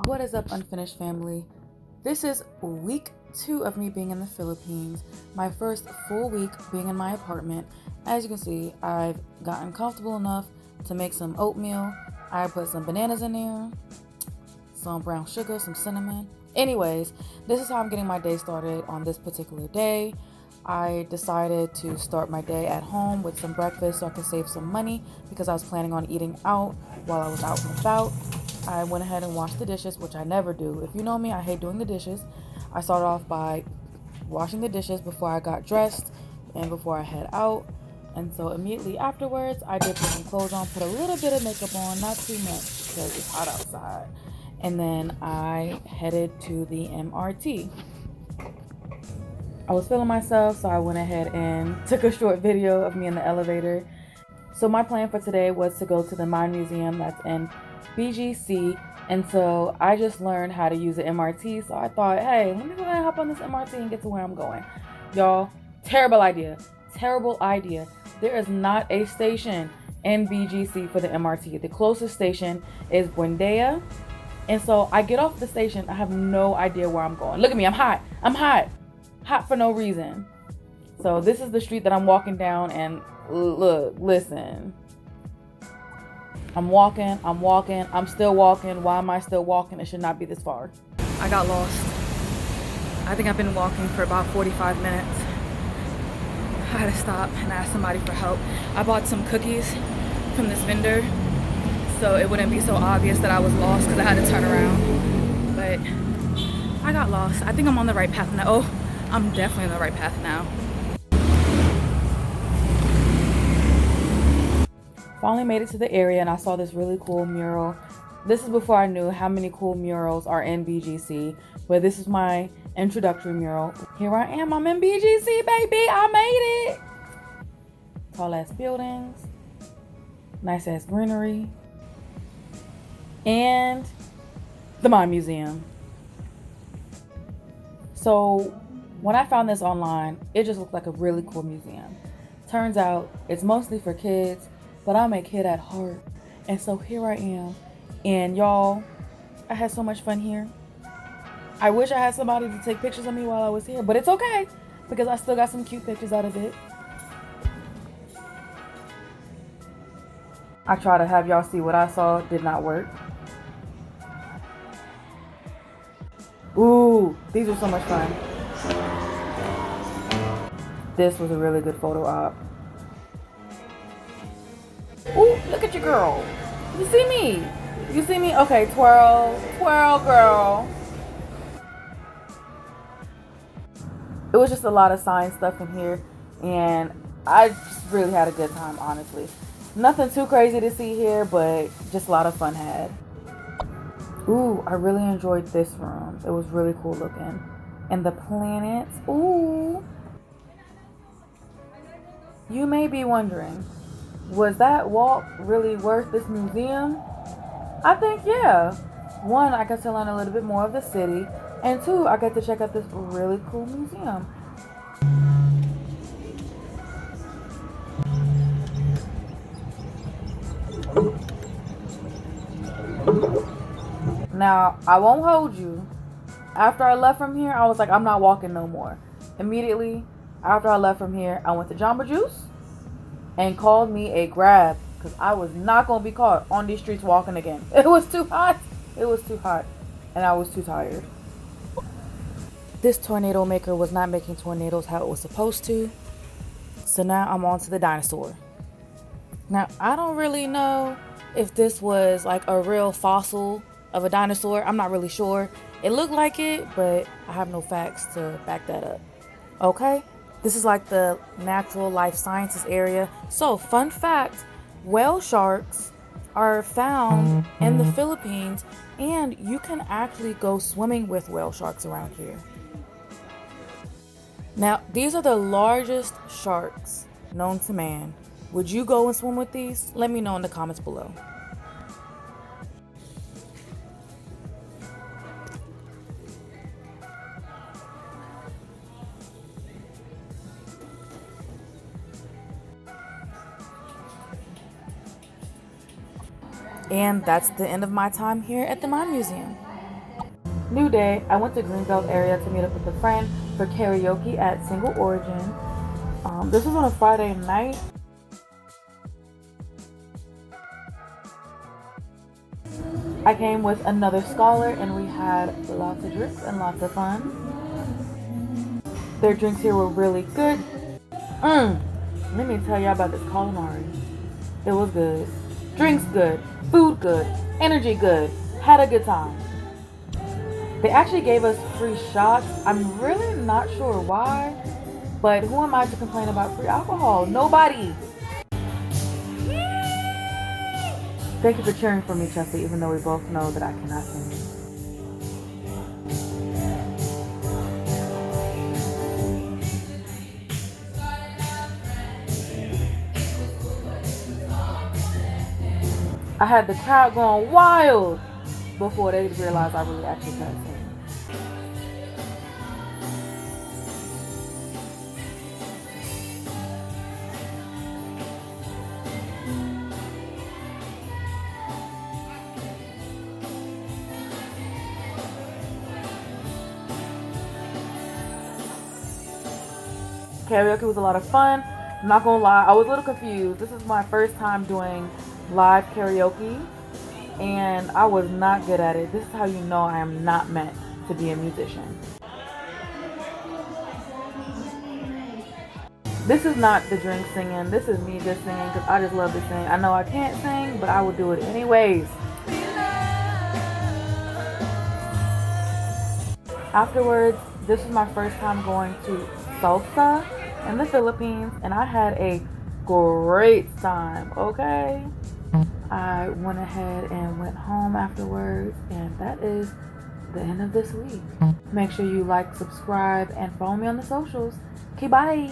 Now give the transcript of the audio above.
What is up, Unfinished family? This is week 2 of me being in the Philippines, my first full week being in my apartment. As you can see, I've gotten comfortable enough to make some oatmeal. I put some bananas in there, some brown sugar, some cinnamon. Anyways, this is how I'm getting my day started on this particular day. I decided to start my day at home with some breakfast so I could save some money because I was planning on eating out while I was out and about. I went ahead and washed the dishes, which I never do. If you know me, I hate doing the dishes. I started off by washing the dishes before I got dressed and before I head out. And so immediately afterwards, I did put some clothes on, put a little bit of makeup on, not too much because it's hot outside. And then I headed to the MRT. I was feeling myself, so I went ahead and took a short video of me in the elevator. So my plan for today was to go to the Mine Museum that's in BGC, and so I just learned how to use the MRT, so I thought, hey, let me go ahead and hop on this MRT and get to where I'm going. Y'all, terrible idea. There is not a station in BGC for the MRT. The closest station is Buendea, and so I get off the station, I have no idea where I'm going. Look at me, I'm hot for no reason. So this is the street that I'm walking down, and look, listen. I'm walking, I'm still walking. Why am I still walking? It should not be this far. I got lost. I think I've been walking for about 45 minutes. I had to stop and ask somebody for help. I bought some cookies from this vendor so it wouldn't be so obvious that I was lost because I had to turn around. But I got lost. I think I'm on the right path now. Oh, I'm definitely on the right path now. Finally made it to the area and I saw this really cool mural. This is before I knew how many cool murals are in BGC, but this is my introductory mural. Here I am, I'm in BGC, baby, I made it. Tall ass buildings, nice ass greenery, and the Mine Museum. So when I found this online, it just looked like a really cool museum. Turns out it's mostly for kids, but I'm a kid at heart. And so here I am. And y'all, I had so much fun here. I wish I had somebody to take pictures of me while I was here, but it's okay because I still got some cute pictures out of it. I try to have y'all see what I saw. Did not work. Ooh, these were so much fun. This was a really good photo op. Ooh, look at your girl. You see me? You see me? Okay, twirl, girl. It was just a lot of science stuff in here, and I just really had a good time, honestly. Nothing too crazy to see here, but just a lot of fun had. Ooh, I really enjoyed this room. It was really cool looking. And the planets, ooh. You may be wondering, was that walk really worth this museum? I think, yeah. 1, I got to learn a little bit more of the city. And 2, I got to check out this really cool museum. Now, I won't hold you. After I left from here, I was like, I'm not walking no more. Immediately after I left from here, I went to Jamba Juice and called me a Grab because I was not going to be caught on these streets walking again. It was too hot. And I was too tired. This tornado maker was not making tornadoes how it was supposed to. So now I'm on to the dinosaur. Now, I don't really know if this was like a real fossil of a dinosaur. I'm not really sure. It looked like it, but I have no facts to back that up. Okay? This is like the natural life sciences area. So, fun fact, whale sharks are found in the Philippines, and you can actually go swimming with whale sharks around here. Now, these are the largest sharks known to man. Would you go and swim with these? Let me know in the comments below. And that's the end of my time here at the Mine Museum. New day, I went to Greenbelt area to meet up with a friend for karaoke at Single Origin. This was on a Friday night. I came with another scholar and we had lots of drinks and lots of fun. Their drinks here were really good. Let me tell y'all about this calamari. It was good. Drinks good. Food good. Energy good. Had a good time. They actually gave us free shots. I'm really not sure why, but who am I to complain about free alcohol? Nobody. Thank you for cheering for me, Chelsea, even though we both know that I cannot sing. I had the crowd going wild before they realized I really actually can't sing. Karaoke was a lot of fun. I'm not gonna lie, I was a little confused. This is my first time doing live karaoke and I was not good at it. This is how you know I am not meant to be a musician. This is not the drink singing. This is me just singing because I just love to sing. I know I can't sing, but I will do it anyways. Afterwards, this was my first time going to Salsa in the Philippines, and I had a great time, okay? I went ahead and went home afterwards, and that is the end of this week. Make sure you like, subscribe, and follow me on the socials. Okay, bye!